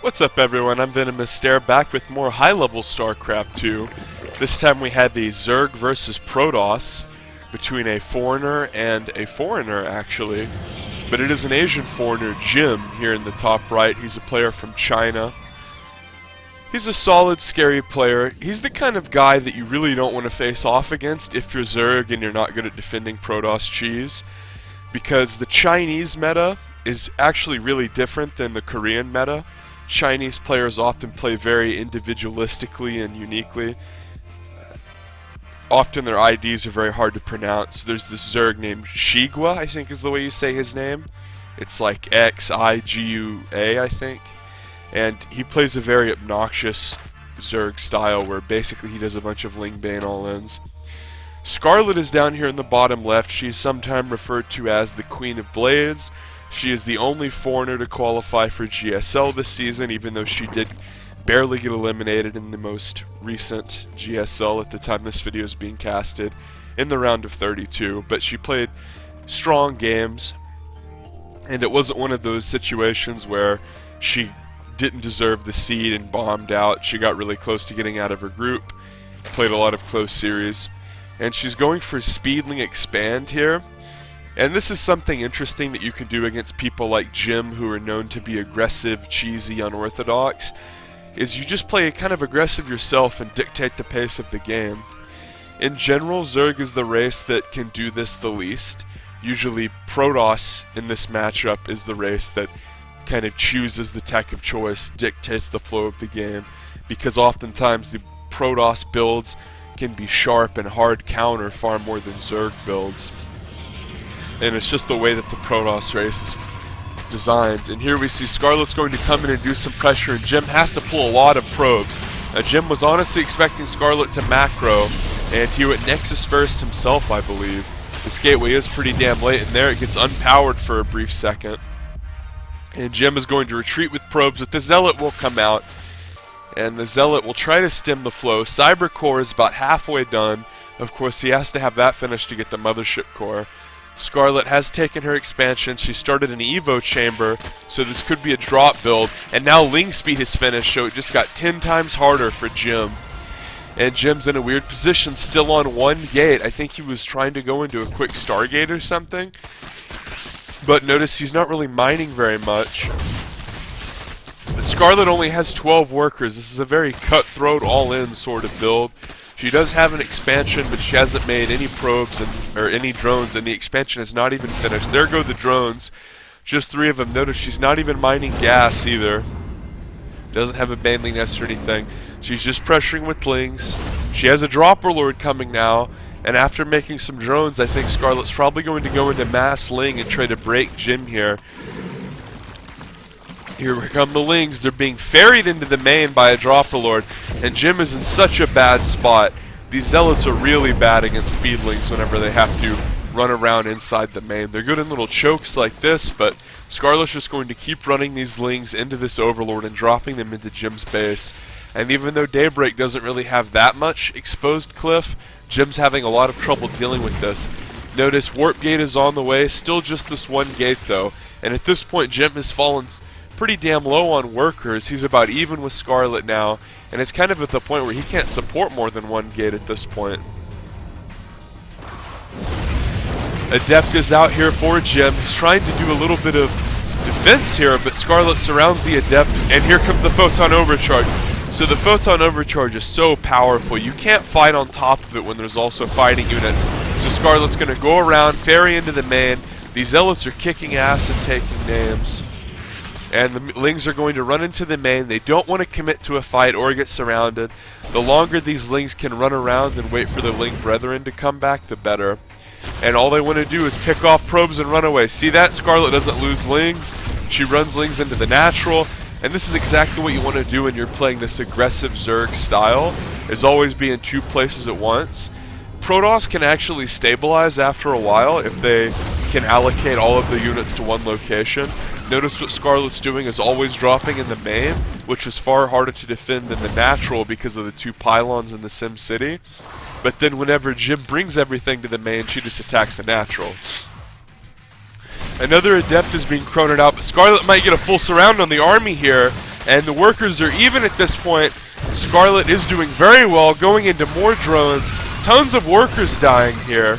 What's up everyone, I'm VenomousStare back with more high-level StarCraft 2. This time we had the Zerg versus Protoss between a foreigner and a foreigner actually. But it is an Asian foreigner, Jim, here in the top right. He's a player from China. He's a solid, scary player. He's the kind of guy that you really don't want to face off against if you're Zerg and you're not good at defending Protoss cheese. Because the Chinese meta is actually really different than the Korean meta. Chinese players often play very individualistically and uniquely. Often their IDs are very hard to pronounce. There's this Zerg named Xigua, I think is the way you say his name. It's like X-I-G-U-A, I think. And he plays a very obnoxious Zerg style where basically he does a bunch of Ling Bane all-ins. Scarlett is down here in the bottom left. She's sometimes referred to as the Queen of Blades. She is the only foreigner to qualify for GSL this season, even though she did barely get eliminated in the most recent GSL at the time this video is being casted in the round of 32. But she played strong games, and it wasn't one of those situations where she didn't deserve the seed and bombed out. She got really close to getting out of her group, played a lot of close series, and she's going for Speedling Expand here. And this is something interesting that you can do against people like Jim, who are known to be aggressive, cheesy, unorthodox, is you just play kind of aggressive yourself and dictate the pace of the game. In general, Zerg is the race that can do this the least. Usually Protoss in this matchup is the race that kind of chooses the tech of choice, dictates the flow of the game, because oftentimes the Protoss builds can be sharp and hard counter far more than Zerg builds. And it's just the way that the Protoss race is designed. And here we see Scarlett's going to come in and do some pressure, and Jim has to pull a lot of probes. Jim was honestly expecting Scarlett to macro, and he went Nexus first himself, I believe. This gateway is pretty damn late, and there it gets unpowered for a brief second. And Jim is going to retreat with probes, but the Zealot will come out, and the Zealot will try to stem the flow. Cyber Core is about halfway done. Of course, he has to have that finished to get the Mothership Core. Scarlett has taken her expansion. She started an Evo chamber, so this could be a drop build. And now Ling Speed is finished, so it just got 10 times harder for Jim. And Jim's in a weird position, still on one gate. I think he was trying to go into a quick Stargate or something. But notice he's not really mining very much. Scarlett only has 12 workers. This is a very cutthroat, all-in sort of build. She does have an expansion, but she hasn't made any probes or any drones, and the expansion is not even finished. There go the drones. Just 3 of them. Notice she's not even mining gas either. Doesn't have a baneling nest or anything. She's just pressuring with lings. She has a dropper lord coming now, and after making some drones, I think Scarlett's probably going to go into mass ling and try to break Jim here. Here come the lings. They're being ferried into the main by a dropper lord, and Jim is in such a bad spot. These Zealots are really bad against Speedlings whenever they have to run around inside the main. They're good in little chokes like this, but Scarlett's just going to keep running these lings into this Overlord and dropping them into Jim's base. And even though Daybreak doesn't really have that much exposed cliff, Jim's having a lot of trouble dealing with this. Notice Warp Gate is on the way, still just this one gate though, and at this point Jim has fallen pretty damn low on workers. He's about even with Scarlett now, and it's kind of at the point where he can't support more than one gate at this point. Adept is out here for Jim. He's trying to do a little bit of defense here, but Scarlett surrounds the Adept, and here comes the Photon Overcharge. So the Photon Overcharge is so powerful, you can't fight on top of it when there's also fighting units. So Scarlett's going to go around, ferry into the main. These Zealots are kicking ass and taking names. And the lings are going to run into the main. They don't want to commit to a fight or get surrounded. The longer these lings can run around and wait for their ling brethren to come back, the better. And all they want to do is pick off probes and run away. See that? Scarlett doesn't lose lings. She runs lings into the natural. And this is exactly what you want to do when you're playing this aggressive Zerg style, is always be in 2 places at once. Protoss can actually stabilize after a while if they can allocate all of the units to one location. Notice what Scarlett's doing is always dropping in the main, which is far harder to defend than the natural because of the 2 pylons in the Sim City. But then whenever Jim brings everything to the main, she just attacks the natural. Another Adept is being croned out, but Scarlett might get a full surround on the army here. And the workers are even at this point. Scarlett is doing very well, going into more drones. Tons of workers dying here.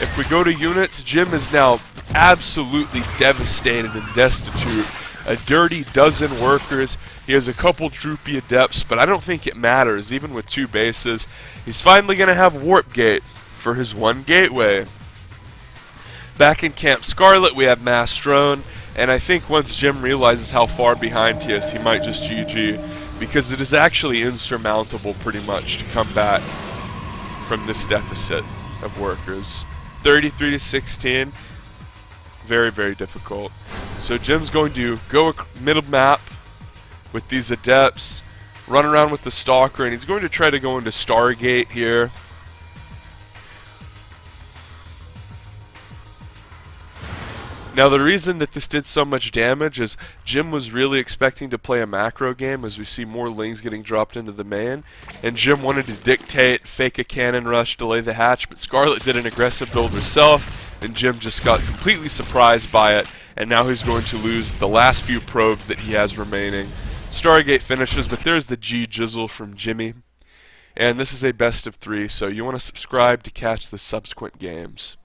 If we go to units, Jim is now absolutely devastated and destitute. A dirty dozen workers. He has a couple droopy adepts, but I don't think it matters, even with 2 bases. He's finally going to have Warp Gate for his 1 gateway. Back in Camp Scarlett, we have Mass Drone, and I think once Jim realizes how far behind he is, he might just GG, because it is actually insurmountable pretty much to come back from this deficit of workers. 33 to 16, very, very difficult. So Jim's going to go middle map with these adepts, run around with the Stalker, and he's going to try to go into Stargate here. Now the reason that this did so much damage is Jim was really expecting to play a macro game, as we see more Lings getting dropped into the main, and Jim wanted to dictate, fake a cannon rush, delay the hatch, but Scarlett did an aggressive build herself, and Jim just got completely surprised by it, and now he's going to lose the last few probes that he has remaining. Stargate finishes, but there's the G-Jizzle from Jimmy, and this is a best of 3, so you want to subscribe to catch the subsequent games.